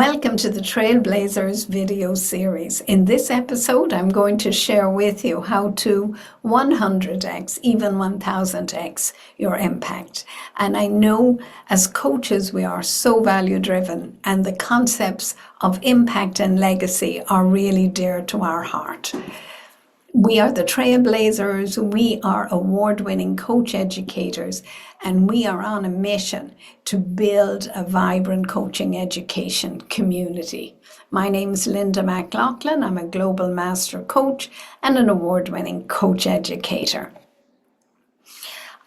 Welcome to the Trailblazers video series. In this episode, I'm going to share with you how to 100x, even 1000x your impact. And I know as coaches, we are so value driven, and the concepts of impact and legacy are really dear to our heart. We are the Trailblazers, we are award-winning coach educators, and we are on a mission to build a vibrant coaching education community. My name is Linda McLoughlin. I'm a global master coach and an award-winning coach educator.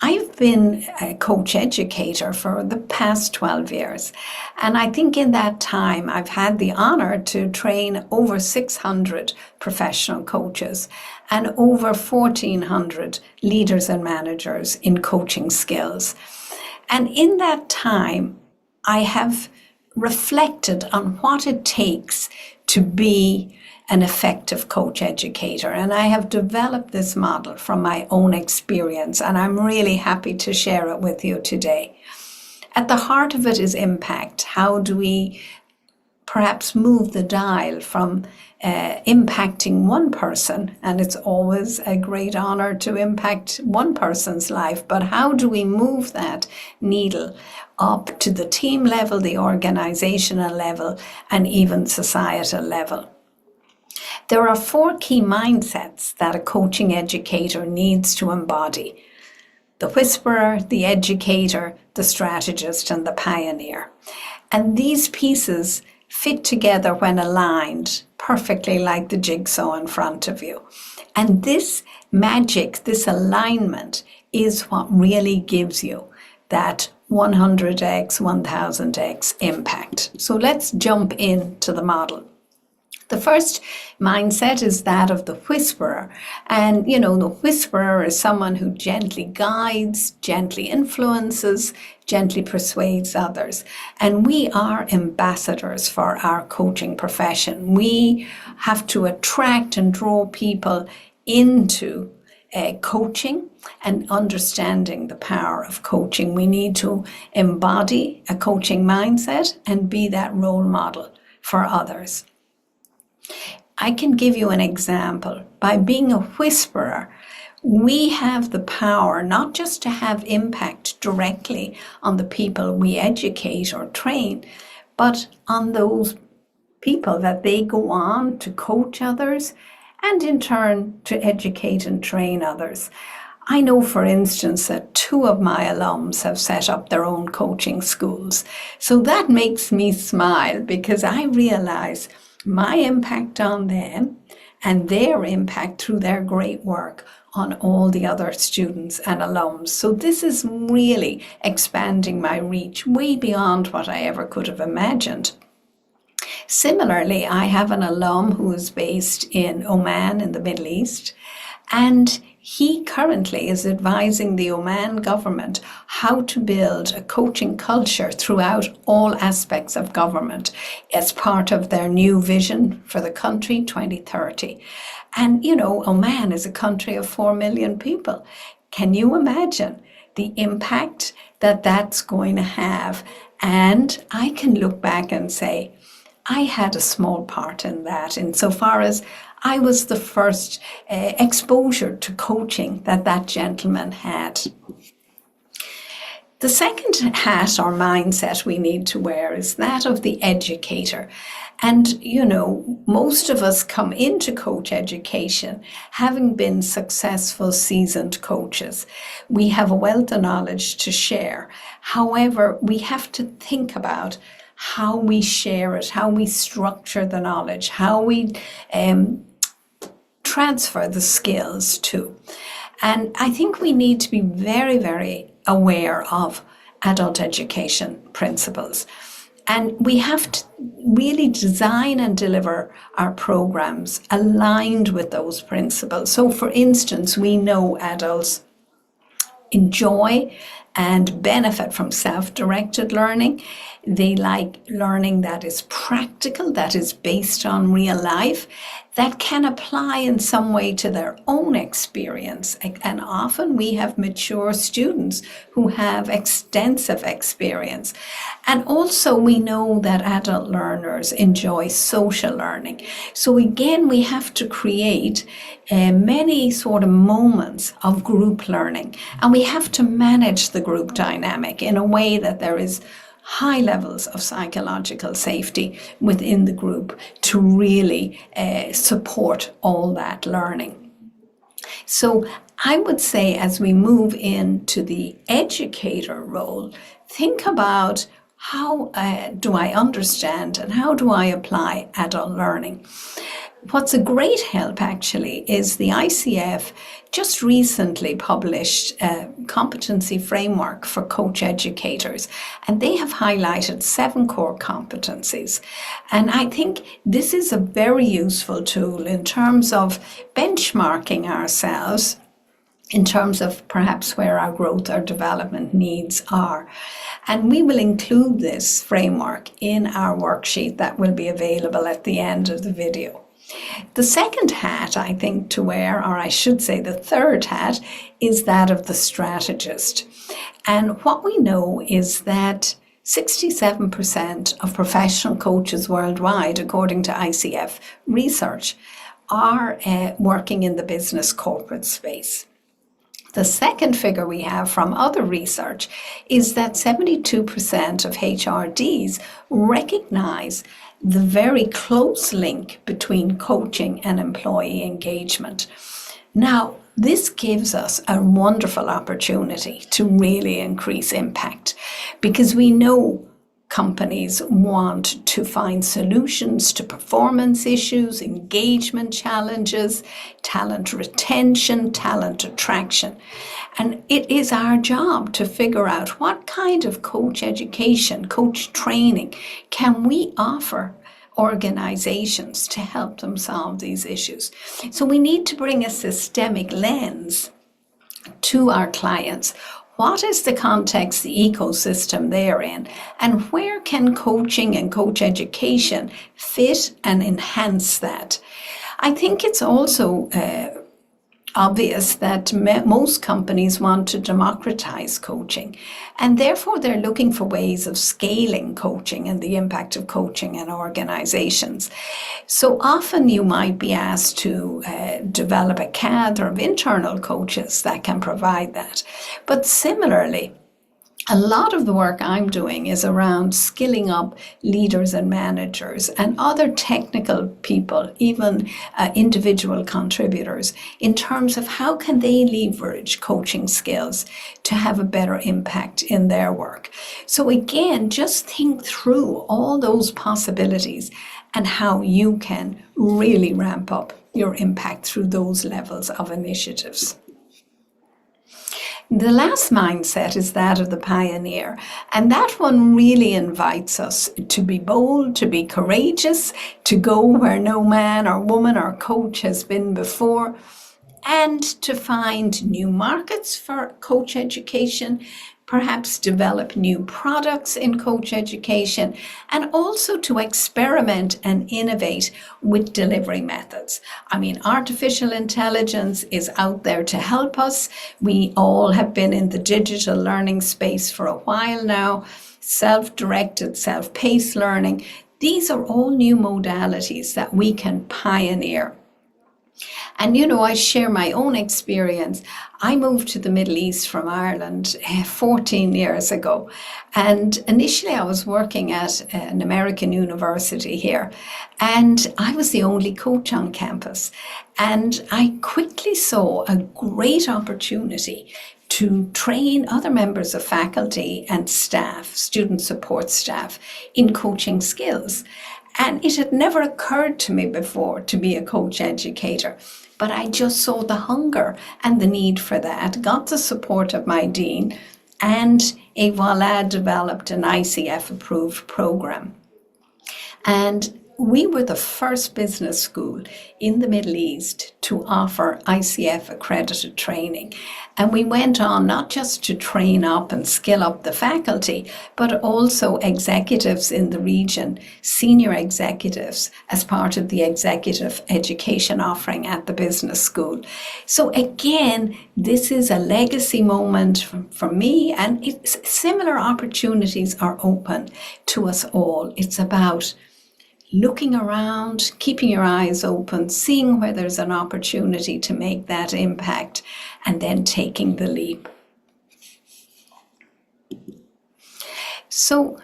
I've been a coach educator for the past 12 years, and I think in that time I've had the honor to train over 600 professional coaches and over 1,400 leaders and managers in coaching skills. And in that time, I have reflected on what it takes to be an effective coach educator. And I have developed this model from my own experience, and I'm really happy to share it with you today. At the heart of it is impact. How do we perhaps move the dial from impacting one person, and it's always a great honor to impact one person's life, but how do we move that needle up to the team level, the organizational level, and even societal level? There are 4 key mindsets that a coaching educator needs to embody: the whisperer, the educator, the strategist, and the pioneer. And these pieces fit together when aligned perfectly like the jigsaw in front of you. And this magic, this alignment is what really gives you that 100x, 1000x impact. So let's jump into the model. The first mindset is that of the whisperer. And, the whisperer is someone who gently guides, gently influences, gently persuades others. And we are ambassadors for our coaching profession. We have to attract and draw people into coaching and understanding the power of coaching. We need to embody a coaching mindset and be that role model for others. I can give you an example. By being a whisperer, we have the power not just to have impact directly on the people we educate or train, but on those people that they go on to coach others and in turn to educate and train others. I know, for instance, that 2 of my alums have set up their own coaching schools. So that makes me smile because I realize my impact on them and their impact through their great work on all the other students and alums. So this is really expanding my reach way beyond what I ever could have imagined. Similarly, I have an alum who is based in Oman in the Middle East, and he currently is advising the Oman government how to build a coaching culture throughout all aspects of government as part of their new vision for the country 2030. And, Oman is a country of 4 million people. Can you imagine the impact that that's going to have? And I can look back and say, I had a small part in that, insofar as I was the first exposure to coaching that gentleman had. The second hat or mindset we need to wear is that of the educator. And, most of us come into coach education having been successful, seasoned coaches. We have a wealth of knowledge to share. However, we have to think about how we share it, how we structure the knowledge, how we transfer the skills too. And I think we need to be very, very aware of adult education principles. And we have to really design and deliver our programs aligned with those principles. So for instance, we know adults enjoy and benefit from self-directed learning. They like learning that is practical, that is based on real life, that can apply in some way to their own experience. And often we have mature students who have extensive experience. And also we know that adult learners enjoy social learning. So again, we have to create many sort of moments of group learning. And we have to manage the group dynamic in a way that there is high levels of psychological safety within the group to really support all that learning. So I would say, as we move into the educator role, think about how do I understand and how do I apply adult learning? What's a great help actually is the ICF just recently published a competency framework for coach educators, and they have highlighted 7 core competencies. And I think this is a very useful tool in terms of benchmarking ourselves, in terms of perhaps where our growth or development needs are. And we will include this framework in our worksheet that will be available at the end of the video. The second hat, I think, to wear, or I should say the third hat, is that of the strategist. And what we know is that 67% of professional coaches worldwide, according to ICF research, are working in the business corporate space. The second figure we have from other research is that 72% of HRDs recognize the very close link between coaching and employee engagement. Now, this gives us a wonderful opportunity to really increase impact, because we know companies want to find solutions to performance issues, engagement challenges, talent retention, talent attraction. And it is our job to figure out what kind of coach education, coach training can we offer organizations to help them solve these issues. So we need to bring a systemic lens to our clients. What is the context, the ecosystem they're in, and where can coaching and coach education fit and enhance that? I think it's also obvious that most companies want to democratize coaching, and therefore they're looking for ways of scaling coaching and the impact of coaching in organizations. So often you might be asked to develop a cadre of internal coaches that can provide that. But similarly, a lot of the work I'm doing is around skilling up leaders and managers and other technical people, even individual contributors, in terms of how can they leverage coaching skills to have a better impact in their work. So again, just think through all those possibilities and how you can really ramp up your impact through those levels of initiatives. The last mindset is that of the pioneer, and that one really invites us to be bold, to be courageous, to go where no man or woman or coach has been before, and to find new markets for coach education, perhaps develop new products in coach education, and also to experiment and innovate with delivery methods. I mean, artificial intelligence is out there to help us. We all have been in the digital learning space for a while now, self-directed, self-paced learning. These are all new modalities that we can pioneer. And I share my own experience. I moved to the Middle East from Ireland 14 years ago. And initially I was working at an American university here. And I was the only coach on campus. And I quickly saw a great opportunity to train other members of faculty and staff, student support staff, in coaching skills. And it had never occurred to me before to be a coach educator, but I just saw the hunger and the need for that, got the support of my dean, and voila, developed an ICF approved program. And We were the first business school in the Middle East to offer ICF accredited training. And we went on not just to train up and skill up the faculty, but also executives in the region, senior executives, as part of the executive education offering at the business school. So again, this is a legacy moment for me, and similar opportunities are open to us all. It's about looking around, keeping your eyes open, seeing where there's an opportunity to make that impact, and then taking the leap. So,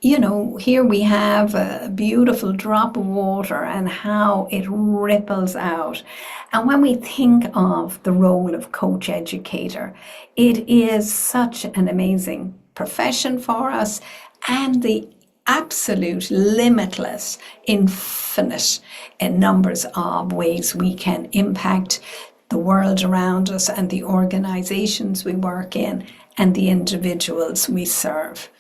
here we have a beautiful drop of water and how it ripples out. And when we think of the role of coach educator, it is such an amazing profession for us, and the absolute, limitless, infinite numbers of ways we can impact the world around us and the organizations we work in and the individuals we serve.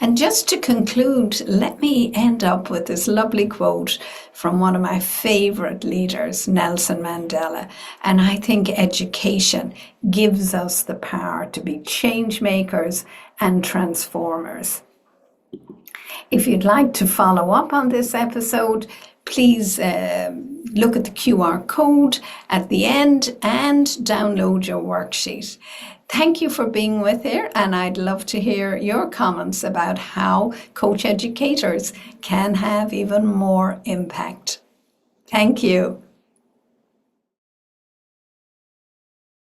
And just to conclude, let me end up with this lovely quote from one of my favorite leaders, Nelson Mandela. And I think education gives us the power to be change makers and transformers. If you'd like to follow up on this episode, please look at the QR code at the end and download your worksheet. Thank you for being with here, and I'd love to hear your comments about how coach educators can have even more impact. Thank you.